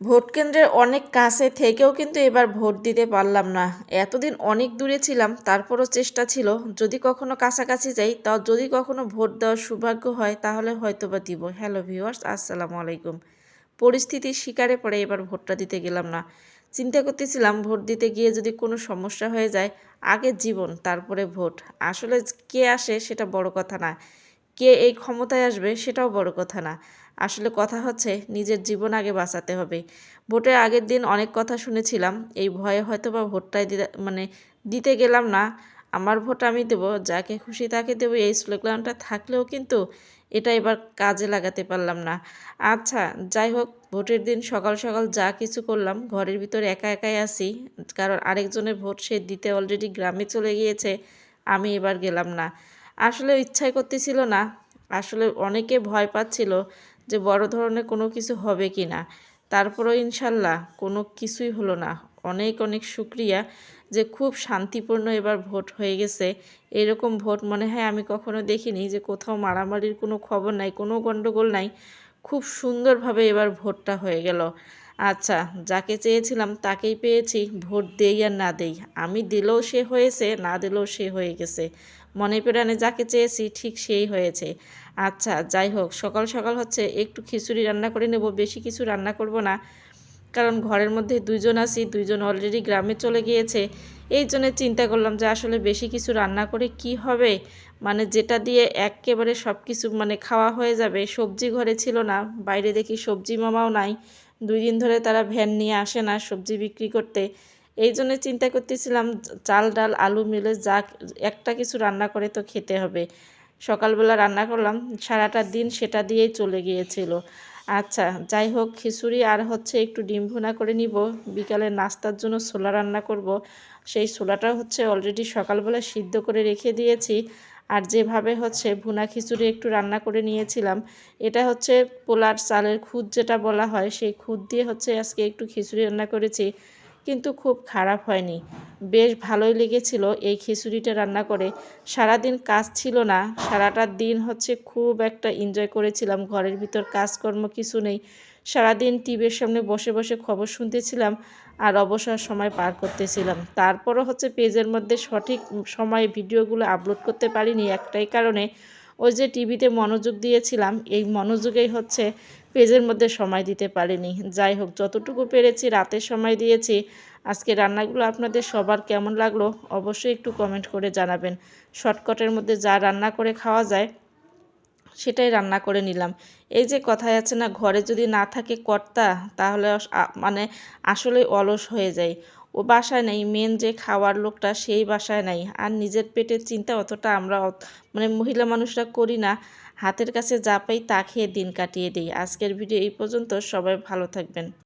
Vote কেন্দ্রের অনেক কাছে থেকেও কিন্তু এবার ভোট দিতে পারলাম না। এতদিন অনেক দূরে ছিলাম, তারপরও চেষ্টা ছিল যদি কখনো কাছাকাছি যাই, তাও যদি কখনো ভোট দেওয়ার সৌভাগ্য হয় তাহলে হয়তোবা দিব। হ্যালো ভিউয়ার্স, আসসালামু আলাইকুম। পরিস্থিতির শিকারে পড়ে এবার ভোটটা দিতে গেলাম না। চিন্তা করতেছিলাম ভোট দিতে গিয়ে যদি কোনো সমস্যা হয়ে যায়, আগে জীবন তারপরে ভোট। আসলে কে আসে সেটা বড় কথা না, কে এই ক্ষমতায় আসবে সেটাও বড় কথা না। আসলে কথা হচ্ছে নিজের জীবন আগে বাঁচাতে হবে। ভোটের আগের দিন অনেক কথা শুনেছিলাম, এই ভয়ে হয়তোবা ভোটটাই দিতে গেলাম না। আমার ভোট আমি দেব, যাকে খুশি তাকে দেব, এই স্লোগানটা থাকলেও কিন্তু এটা এবার কাজে লাগাতে পারলাম না। আচ্ছা, যাই হোক, ভোটের দিন সকাল সকাল যা কিছু করলাম, ঘরের ভিতরে একা একাই আছি, কারণ আরেকজনের ভোট সে দিতে অলরেডি গ্রামে চলে গিয়েছে। আমি এবার গেলাম না, আসলে ইচ্ছাই করতেছিল না। আসলে অনেকে ভয় পাচ্ছিল যে বড় ধরনের কোনো কিছু হবে কি না। তারপরেও ইনশাল্লাহ কোনো কিছুই হলো না। অনেক অনেক শুক্রিয়া যে খুব শান্তিপূর্ণ এবার ভোট হয়ে গেছে। এরকম ভোট মনে হয় আমি কখনো দেখিনি, যে কোথাও মারামারির কোনো খবর নাই, কোনো গণ্ডগোল নাই। খুব সুন্দরভাবে এবার ভোটটা হয়ে গেল। আচ্ছা, যাকে চেয়েছিলাম তাকেই পেয়েছি, ভোট দেই আর না দেই। আমি দিলেও সে হয়েছে, না দিলেও সে হয়ে গেছে। মনে প্রাণে যাকে চেয়েছি ঠিক সেই হয়েছে। আচ্ছা, যাই হোক, সকাল সকাল হচ্ছে একটু খিচুড়ি রান্না করে নেব, বেশি কিছু রান্না করব না। কারণ ঘরের মধ্যে দুইজন আছি, দুইজন অলরেডি গ্রামে চলে গিয়েছে। এই জন্য চিন্তা করলাম যে আসলে বেশি কিছু রান্না করে কি হবে, মানে যেটা দিয়ে একেবারে সব কিছু মানে খাওয়া হয়ে যাবে। সবজি ঘরে ছিল না, বাইরে দেখি সবজি মামাও নাই। 2 দিন ধরে তারা ভ্যান নিয়ে আসে না সবজি বিক্রি করতে। এই জন্য চিন্তা করতেছিলাম চাল ডাল আলু মিলে যা একটা কিছু রান্না করে তো খেতে হবে। সকালবেলা রান্না করলাম, সারাটা দিন সেটা দিয়েই চলে গিয়েছিল। আচ্ছা, যাই হোক, খিচুড়ি আর হচ্ছে একটু ডিম ভুনা করে নিব। বিকালে নাস্তার জন্য ছোলা রান্না করব। সেই ছোলাটা হচ্ছে অলরেডি সকালবেলা সিদ্ধ করে রেখে দিয়েছি। আর যেভাবে হচ্ছে ভুনা খিচুড়ি একটু রান্না করে নিয়েছিলাম, এটা হচ্ছে পোলার চালের খুদ যেটা বলা হয়, সেই খুদ দিয়ে হচ্ছে আজকে একটু খিচুড়ি রান্না করেছি। কিন্তু খুব খারাপ হয়নি, বেশ ভালোই লেগেছিল এই খিচুড়িটা রান্না করে। সারাদিন কাজ ছিল না, সারাটা দিন হচ্ছে খুব একটা এনজয় করেছিলাম। ঘরের ভিতর কাজকর্ম কিছু নেই, সারাদিন টিভির সামনে বসে বসে খবর শুনতেছিলাম আর অবসর সময় পার করতেছিলাম। তারপরও হচ্ছে পেজের মধ্যে সঠিক সময়ে ভিডিওগুলো আপলোড করতে পারিনি একটাই কারণে, ওই যে টিভিতে মনোযোগ দিয়েছিলাম, এই মনোযোগেই হচ্ছে পেজের মধ্যে সময় দিতে পারিনি। যাই হোক, যতটুকু পেরেছি রাতে সময় দিয়েছি। আজকে রান্নাগুলো আপনাদের সবার কেমন লাগলো অবশ্যই একটু কমেন্ট করে জানাবেন। শর্টকাটের মধ্যে যা রান্না করে খাওয়া যায় সেটাই রান্না করে নিলাম। এই যে কথায় আছে না, ঘরে যদি না থাকে কর্তা, তাহলে মানে আসলেই অলস হয়ে যায়। ও বাসায় নেই, মেন যে খাওয়ার লোকটা সেই বাসায় নাই। আর নিজের পেটের চিন্তা অতটা আমরা মানে মহিলা মানুষরা করি না। হাতের কাছে যা পাই তা খেয়ে দিন কাটিয়ে দিই। আজকের ভিডিও এই পর্যন্ত, সবাই ভালো থাকবেন।